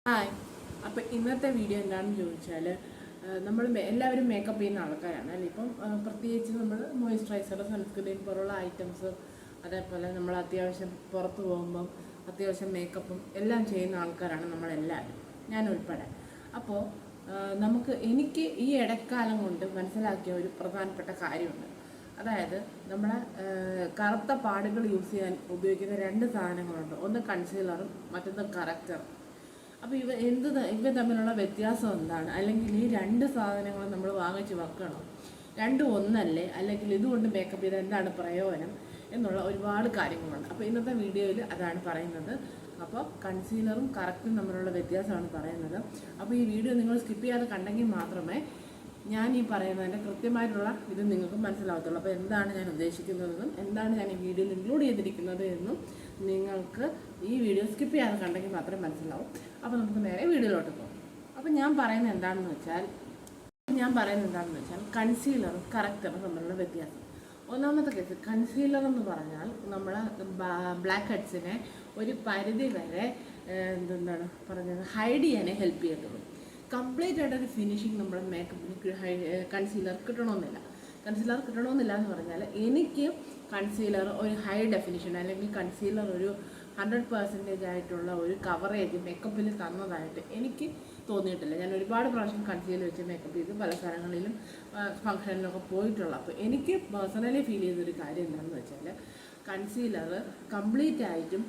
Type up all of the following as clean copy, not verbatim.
Hi. അപ്പോൾ ഇന്നത്തെ video എന്താണെന്ന് ചോദിച്ചാൽ നമ്മൾ എല്ലാവരും മേക്കപ്പ് ചെയ്യുന്ന ആൾക്കാരാണ് അല്ലേ. ഇപ്പം പ്രത്യേകിച്ച് നമ്മൾ മോയ്സ്ചറൈസർ, സൺസ്ക്രീൻ പോലുള്ള ഐറ്റംസ്, അതേപോലെ നമ്മൾ അത്യാവശ്യം പുറത്ത് പോകുമ്പം അത്യാവശ്യം മേക്കപ്പും എല്ലാം ചെയ്യുന്ന ആൾക്കാരാണ് നമ്മളെല്ലാവരും, ഞാൻ ഉൾപ്പെടെ. അപ്പോൾ എനിക്ക് ഈ ഇടക്കാലം കൊണ്ട് മനസ്സിലാക്കിയ ഒരു പ്രധാനപ്പെട്ട കാര്യമുണ്ട്. അതായത് നമ്മളെ കറുത്ത പാടുകൾ യൂസ് ചെയ്യാൻ ഉപയോഗിക്കുന്ന രണ്ട് സാധനങ്ങളുണ്ട്. ഒന്ന് കൺസീലറും മറ്റൊന്ന് കറക്റ്ററും. അപ്പോൾ ഇവ തമ്മിലുള്ള വ്യത്യാസം എന്താണ്? അല്ലെങ്കിൽ ഈ രണ്ട് സാധനങ്ങളും നമ്മൾ വാങ്ങിച്ച് വെക്കണോ? രണ്ടും ഒന്നല്ലേ? അല്ലെങ്കിൽ ഇതുകൊണ്ട് മേക്കപ്പ് ചെയ്താൽ എന്താണ് പ്രയോജനം എന്നുള്ള ഒരുപാട് കാര്യങ്ങളുണ്ട്. അപ്പോൾ ഇന്നത്തെ വീഡിയോയിൽ അതാണ് പറയുന്നത്. അപ്പോൾ കൺസീലറും കറക്റ്റും തമ്മിലുള്ള വ്യത്യാസമാണ് പറയുന്നത്. അപ്പോൾ ഈ വീഡിയോ നിങ്ങൾ സ്കിപ്പ് ചെയ്യാതെ കണ്ടെങ്കിൽ മാത്രമേ ഞാൻ ഈ പറയുന്നതിൻ്റെ കൃത്യമായിട്ടുള്ള ഇത് നിങ്ങൾക്ക് മനസ്സിലാവത്തുള്ളൂ. അപ്പോൾ എന്താണ് ഞാൻ ഉദ്ദേശിക്കുന്നതെന്നും എന്താണ് ഞാൻ ഈ വീഡിയോയിൽ ഇൻക്ലൂഡ് ചെയ്തിരിക്കുന്നത് എന്നും നിങ്ങൾക്ക് ഈ വീഡിയോ സ്കിപ്പ് ചെയ്യാതെ കണ്ടെങ്കിൽ മാത്രമേ മനസ്സിലാവും. അപ്പോൾ നമുക്ക് നേരെ വീഡിയോയിലോട്ട് പോകാം. അപ്പോൾ ഞാൻ പറയുന്നത് എന്താണെന്ന് വെച്ചാൽ കൺസീലറും കറക്റ്ററും തമ്മിലുള്ള വ്യത്യാസം. ഒന്നാമത്തെ കേസ്, കൺസീലർ എന്ന് പറഞ്ഞാൽ നമ്മളെ ബ്ലാക്ക് ഹെഡ്സിനെ ഒരു പരിധി വരെ എന്താണ് പറഞ്ഞത് ഹൈഡ് ചെയ്യാനേ ഹെൽപ്പ് ചെയ്യത്തുള്ളൂ. കംപ്ലീറ്റ് ആയിട്ടൊരു ഫിനിഷിങ് നമ്മുടെ മേക്കപ്പിന് കൺസീലർ കിട്ടണമെന്നില്ല എന്ന് പറഞ്ഞാൽ, എനിക്ക് കൺസീലർ ഒരു ഹൈ ഡെഫിനിഷൻ അല്ലെങ്കിൽ കൺസീലർ ഒരു 100% ആയിട്ടുള്ള ഒരു കവറേജ് മേക്കപ്പിൽ തന്നതായിട്ട് എനിക്ക് തോന്നിയിട്ടില്ല. ഞാൻ ഒരുപാട് പ്രാവശ്യം കൺസീലർ വെച്ച് മേക്കപ്പ് ചെയ്ത് പല സ്ഥലങ്ങളിലും ഫംഗ്ഷനിലൊക്കെ പോയിട്ടുള്ള. അപ്പോൾ എനിക്ക് പേഴ്സണലി ഫീൽ ചെയ്തൊരു കാര്യം എന്താണെന്ന് വെച്ചാൽ, കൺസീലർ കംപ്ലീറ്റ് ആയിട്ടും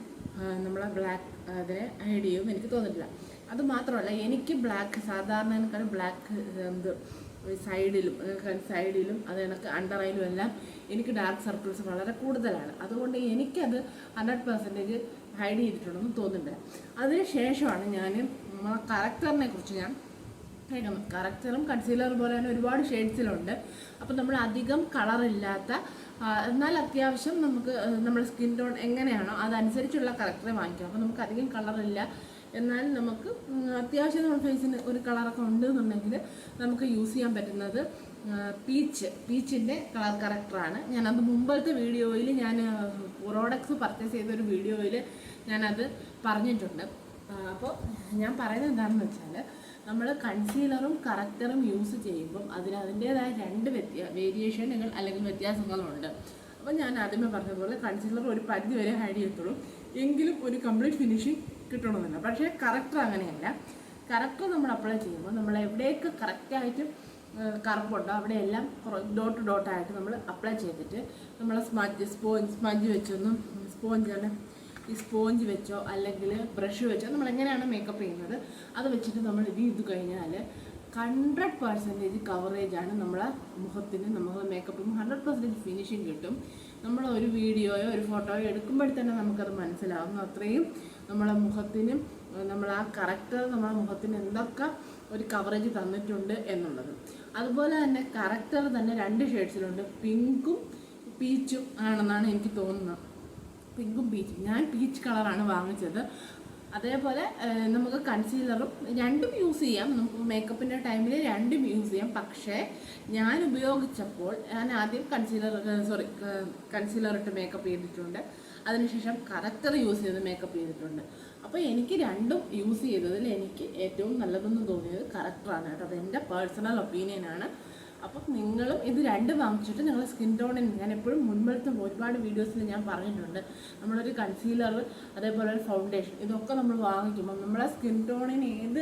നമ്മളെ ബ്ലാക്ക് അതിനെ ഹൈഡ് ചെയ്യും എനിക്ക് തോന്നിയിട്ടില്ല. അതുമാത്രമല്ല, എനിക്ക് ബ്ലാക്ക് സാധാരണക്കാൾ ബ്ലാക്ക് സൈഡിലും അത് കണക്ക് അണ്ടർ ഐയിലും എല്ലാം എനിക്ക് ഡാർക്ക് സർക്കിൾസ് വളരെ കൂടുതലാണ്. അതുകൊണ്ട് എനിക്കത് 100% ഹൈഡ് ചെയ്തിട്ടുണ്ടെന്ന് തോന്നുന്നില്ല. അതിന് ശേഷമാണ് ഞാൻ നമ്മളെ കറക്റ്ററിനെ കുറിച്ച് ഞാൻ കേൾക്കുന്നത്. കറക്റ്ററും കൺസീലർ പോലെ തന്നെ ഒരുപാട് ഷെയ്ഡ്സിലുണ്ട്. അപ്പോൾ നമ്മൾ അധികം കളറില്ലാത്ത എന്നാൽ അത്യാവശ്യം നമുക്ക് നമ്മുടെ സ്കിൻ ടോൺ എങ്ങനെയാണോ അതനുസരിച്ചുള്ള കറക്റ്ററെ വാങ്ങിക്കാം. അപ്പോൾ നമുക്ക് അധികം കളറില്ല, എന്നാൽ നമുക്ക് അത്യാവശ്യം നമ്മുടെ ഫേസിന് ഒരു കളറൊക്കെ ഉണ്ട് എന്നുണ്ടെങ്കിൽ നമുക്ക് യൂസ് ചെയ്യാൻ പറ്റുന്നത് പീച്ചിൻ്റെ കളർ കറക്റ്ററാണ്. ഞാനത് മുമ്പത്തെ വീഡിയോയിൽ ഞാൻ പ്രോഡക്ട്സ് പർച്ചേസ് ചെയ്തൊരു വീഡിയോയിൽ ഞാനത് പറഞ്ഞിട്ടുണ്ട്. അപ്പോൾ ഞാൻ പറയുന്നത് എന്താണെന്ന് വെച്ചാൽ, നമ്മൾ കൺസീലറും കറക്റ്ററും യൂസ് ചെയ്യുമ്പം അതിൻ്റേതായ രണ്ട് വേരിയേഷനുകൾ അല്ലെങ്കിൽ വ്യത്യാസങ്ങളുണ്ട്. അപ്പോൾ ഞാൻ ആദ്യമേ പറഞ്ഞതുപോലെ കൺസീലർ ഒരു പരിധി വരെ ഹൈഡ് ചെയ്യത്തുള്ളൂ, എങ്കിലും ഒരു കംപ്ലീറ്റ് ഫിനിഷിങ് കിട്ടണമെന്നില്ല. പക്ഷേ കറക്റ്റർ അങ്ങനെയല്ല. കറക്റ്റർ നമ്മൾ അപ്ലൈ ചെയ്യുമ്പോൾ നമ്മൾ എവിടെയൊക്കെ കറക്റ്റായിട്ട് കറുപ്പുണ്ടോ അവിടെയെല്ലാം ഡോട്ടായിട്ട് നമ്മൾ അപ്ലൈ ചെയ്തിട്ട് നമ്മൾ സ്പഞ്ച് വെച്ചൊന്നും ഈ സ്പോഞ്ച് വെച്ചോ അല്ലെങ്കിൽ ബ്രഷ് വെച്ചോ നമ്മൾ എങ്ങനെയാണ് മേക്കപ്പ് ചെയ്യുന്നത് അത് വെച്ചിട്ട് നമ്മൾ ഇത് കഴിഞ്ഞാൽ 100% കവറേജാണ് നമ്മളെ മുഖത്തിന്. നമ്മൾ മേക്കപ്പിന് 100% ഫിനിഷിങ് കിട്ടും. നമ്മൾ ഒരു വീഡിയോയോ ഒരു ഫോട്ടോയോ എടുക്കുമ്പോഴത്തന്നെ നമുക്കത് മനസ്സിലാവും അത്രയും നമ്മളെ മുഖത്തിനും നമ്മൾ ആ കറക്റ്റർ നമ്മളെ മുഖത്തിന് എന്തൊക്കെ ഒരു കവറേജ് തന്നിട്ടുണ്ട് എന്നുള്ളത്. അതുപോലെ തന്നെ കറക്റ്റർ തന്നെ രണ്ട് ഷെയ്ഡ്സിലുണ്ട്, പിങ്കും പീച്ചും ആണെന്നാണ് എനിക്ക് തോന്നുന്നത്. പിങ്കും പീച്ചും, ഞാൻ പീച്ച് കളറാണ് വാങ്ങിച്ചത്. അതേപോലെ നമുക്ക് കൺസീലറും രണ്ടും യൂസ് ചെയ്യാം, നമുക്ക് മേക്കപ്പിൻ്റെ ടൈമിൽ രണ്ടും യൂസ് ചെയ്യാം. പക്ഷേ ഞാൻ ഉപയോഗിച്ചപ്പോൾ ഞാൻ ആദ്യം കൺസീലർ ഇട്ട് മേക്കപ്പ് ചെയ്തിട്ടുണ്ട്, അതിനുശേഷം കറക്റ്റർ യൂസ് ചെയ്ത് മേക്കപ്പ് ചെയ്തിട്ടുണ്ട്. അപ്പോൾ എനിക്ക് രണ്ടും യൂസ് ചെയ്തതിൽ എനിക്ക് ഏറ്റവും നല്ലതെന്ന് തോന്നിയത് കറക്റ്ററാണ് കേട്ടോ. അത് എൻ്റെ പേഴ്സണൽ ഒപ്പീനിയനാണ്. അപ്പം നിങ്ങളും ഇത് രണ്ടും വാങ്ങിച്ചിട്ട് നിങ്ങളുടെ സ്കിൻ ടോണിന്, ഞാൻ എപ്പോഴും മുൻപത്തെ ഒരുപാട് വീഡിയോസിൽ ഞാൻ പറഞ്ഞിട്ടുണ്ട്, നമ്മളൊരു കൺസീലർ അതേപോലെ ഒരു ഫൗണ്ടേഷൻ ഇതൊക്കെ നമ്മൾ വാങ്ങിക്കുമ്പോൾ നമ്മളെ സ്കിൻ ടോണിന് ഏത്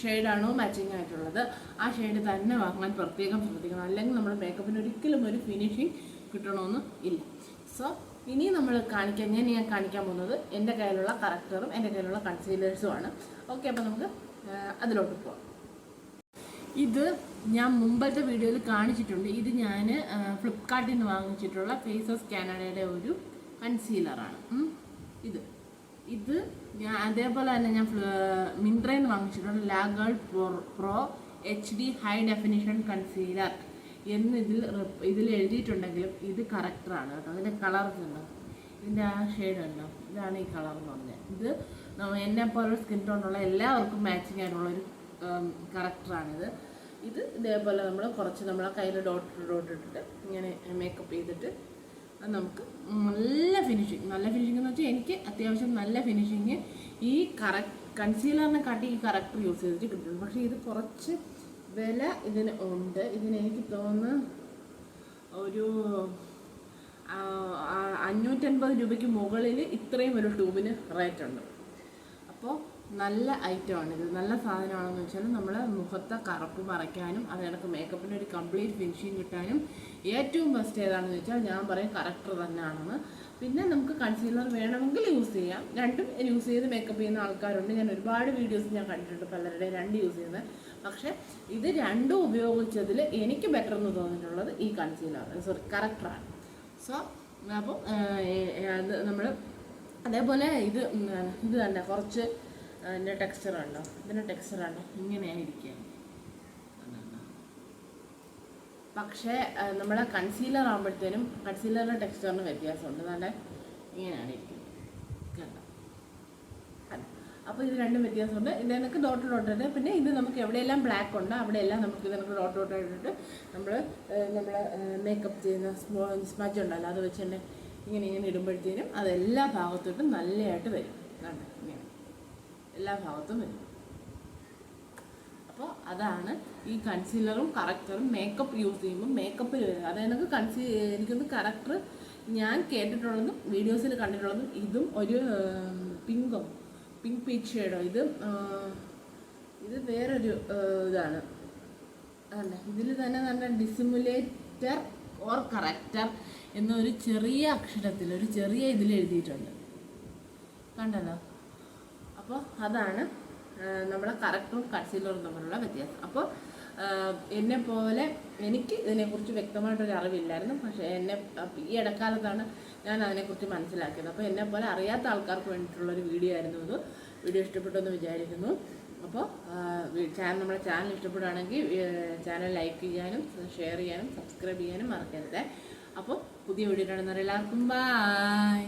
ഷെയ്ഡാണോ മാച്ചിങ് ആയിട്ടുള്ളത് ആ ഷെയ്ഡ് തന്നെ വാങ്ങാൻ പ്രത്യേകം ശ്രദ്ധിക്കണം. അല്ലെങ്കിൽ നമ്മുടെ മേക്കപ്പിന് ഒരിക്കലും ഒരു ഫിനിഷിങ് കിട്ടണമെന്ന് ഇല്ല. സോ ഇനി നമ്മൾ ഞാൻ കാണിക്കാൻ പോകുന്നത് എൻ്റെ കയ്യിലുള്ള കറക്റ്ററും എൻ്റെ കയ്യിലുള്ള കൺസീലേഴ്സുമാണ്. ഓക്കെ, അപ്പോൾ നമുക്ക് അതിലോട്ട് പോകാം. ഇത് ഞാൻ മുമ്പത്തെ വീഡിയോയിൽ കാണിച്ചിട്ടുണ്ട്. ഇത് ഞാൻ ഫ്ലിപ്കാർട്ടിൽ നിന്ന് വാങ്ങിച്ചിട്ടുള്ള ഫേസസ് കാനഡയുടെ ഒരു കൺസീലറാണ്. ഇത് ഞാൻ അതേപോലെ തന്നെ ഞാൻ മിന്ത്രയിൽ നിന്ന് വാങ്ങിച്ചിട്ടുള്ള LA Girl pro HD high definition concealer എന്ന് ഇതിൽ എഴുതിയിട്ടുണ്ടെങ്കിലും ഇത് കറക്റ്ററാണ് കേട്ടോ. അതിൻ്റെ കളർസ് ഉണ്ടോ, ഇതിൻ്റെ ആ ഷെയ്ഡ് ഉണ്ടോ, ഇതാണ് ഈ കളർ എന്ന് പറഞ്ഞാൽ. ഇത് എന്നെപ്പോലെ സ്കിൻ ടോണുള്ള എല്ലാവർക്കും മാച്ചിങ് ആയിട്ടുള്ളൊരു കറക്റ്ററാണിത്. ഇതേപോലെ നമ്മൾ കുറച്ച് നമ്മളെ കയ്യിൽ ഡോട്ട് ഇട്ടിട്ട് ഇങ്ങനെ മേക്കപ്പ് ചെയ്തിട്ട് അത് നമുക്ക് നല്ല ഫിനിഷിങ് എന്ന് വെച്ചാൽ എനിക്ക് അത്യാവശ്യം നല്ല ഫിനിഷിങ് ഈ കൺസീലറിനെ കാട്ടി ഈ കറക്റ്റർ യൂസ് ചെയ്തിട്ട് കിട്ടുള്ളൂ. പക്ഷേ ഇത് കുറച്ച് വില ഇതിന് ഉണ്ട്. ഇതിന് എനിക്ക് തോന്നുന്നു ഒരു 550 രൂപയ്ക്ക് മുകളിൽ ഇത്രയും ഒരു ട്യൂബിന് റേറ്റ് ഉണ്ട്. അപ്പോൾ നല്ല ഐറ്റമാണ് ഇത്, നല്ല സാധനമാണെന്ന് വെച്ചാൽ നമ്മളെ മുഖത്തെ കറുപ്പ് മറയ്ക്കാനും അത് കണക്ക് മേക്കപ്പിന് ഒരു കംപ്ലീറ്റ് ഫിനിഷിങ് കിട്ടാനും ഏറ്റവും ബെസ്റ്റ് ഏതാണെന്ന് വെച്ചാൽ ഞാൻ പറയും കറക്റ്റർ തന്നെയാണെന്ന്. പിന്നെ നമുക്ക് കൺസീലർ വേണമെങ്കിൽ യൂസ് ചെയ്യാം. രണ്ടും യൂസ് ചെയ്ത് മേക്കപ്പ് ചെയ്യുന്ന ആൾക്കാരുണ്ട്. ഞാൻ ഒരുപാട് വീഡിയോസ് ഞാൻ കണ്ടിട്ടുണ്ട് പലരുടെ രണ്ട് യൂസ് ചെയ്യുന്നത്. പക്ഷേ ഇത് രണ്ടും ഉപയോഗിച്ചതിൽ എനിക്ക് ബെറ്റർ എന്ന് തോന്നിയിട്ടുള്ളത് ഈ കറക്റ്ററാണ്. സോ അപ്പോൾ അത് നമ്മൾ അതേപോലെ ഇത് തന്നെ കുറച്ച് ഇതിൻ്റെ ടെക്സ്ചർ ഉണ്ടോ, ഇതിൻ്റെ ടെക്സ്ചറാണ് ഇങ്ങനെയായിരിക്കുക. പക്ഷേ നമ്മളെ കൺസീലർ ആകുമ്പോഴത്തേനും കൺസീലറിൻ്റെ ടെക്സ്ചറിന് വ്യത്യാസമുണ്ട്. നല്ല ഇങ്ങനെയാണ് ഇരിക്കുന്നത് കണ്ടോ. അപ്പോൾ ഇത് രണ്ടും വ്യത്യാസമുണ്ട്. ഇത് എനിക്ക് ഡോട്ട് ഡോട്ട്. പിന്നെ ഇത് നമുക്ക് എവിടെയെല്ലാം ബ്ലാക്ക് ഉണ്ട് അവിടെയെല്ലാം നമുക്ക് ഇതിനൊക്കെ ഡോട്ട് ഡോട്ട് ഇട്ടിട്ട് നമ്മൾ മേക്കപ്പ് ചെയ്യുന്ന സ്മജ് ഉണ്ടല്ലോ അത് വെച്ചിട്ട് ഇങ്ങനെ ഇടുമ്പോഴത്തേനും അതെല്ലാ ഭാഗത്തോട്ടും നല്ലതായിട്ട് വരും. കണ്ടോ ഇങ്ങനെ എല്ലാ ഭാഗത്തും വരും. അപ്പോൾ അതാണ് ഈ കൺസീലറും കറക്റ്ററും മേക്കപ്പ് യൂസ് ചെയ്യുമ്പോൾ മേക്കപ്പിൽ വരും. അതായത് എനിക്കൊന്ന് കറക്റ്റർ ഞാൻ കേട്ടിട്ടുള്ളതും വീഡിയോസിൽ കണ്ടിട്ടുള്ളതും ഇതും ഒരു പിങ്ക് പീച്ച് ഷെയ്ഡോ ഇത് വേറൊരു ഇതാണ്. ഇതിൽ തന്നെ നല്ല ഡിസിമുലേറ്റർ ഓർ കറക്റ്റർ എന്നൊരു ചെറിയ അക്ഷരത്തിൽ ഒരു ചെറിയ ഇതിൽ എഴുതിയിട്ടുണ്ട് കണ്ടല്ലോ. അപ്പോൾ അതാണ് നമ്മളെ കറക്റ്ററും കൺസീലറും തമ്മിലുള്ള വ്യത്യാസം. അപ്പോൾ എന്നെപ്പോലെ എനിക്ക് ഇതിനെക്കുറിച്ച് വ്യക്തമായിട്ടൊരു അറിവില്ലായിരുന്നു. പക്ഷേ ഈ ഇടക്കാലത്താണ് ഞാൻ അതിനെക്കുറിച്ച് മനസ്സിലാക്കിയത്. അപ്പോൾ എന്നെപ്പോലെ അറിയാത്ത ആൾക്കാർക്ക് വേണ്ടിയിട്ടുള്ളൊരു വീഡിയോ ആയിരുന്നു ഇത്. വീഡിയോ ഇഷ്ടപ്പെട്ടെന്ന് വിചാരിക്കുന്നു. അപ്പോൾ നമ്മളെ ചാനൽ ഇഷ്ടപ്പെടുകയാണെങ്കിൽ ചാനൽ ലൈക്ക് ചെയ്യാനും ഷെയർ ചെയ്യാനും സബ്സ്ക്രൈബ് ചെയ്യാനും മറക്കരുത്. അപ്പോൾ പുതിയ വീഡിയോ കാണുന്നവരെല്ലാവർക്കും ബൈ.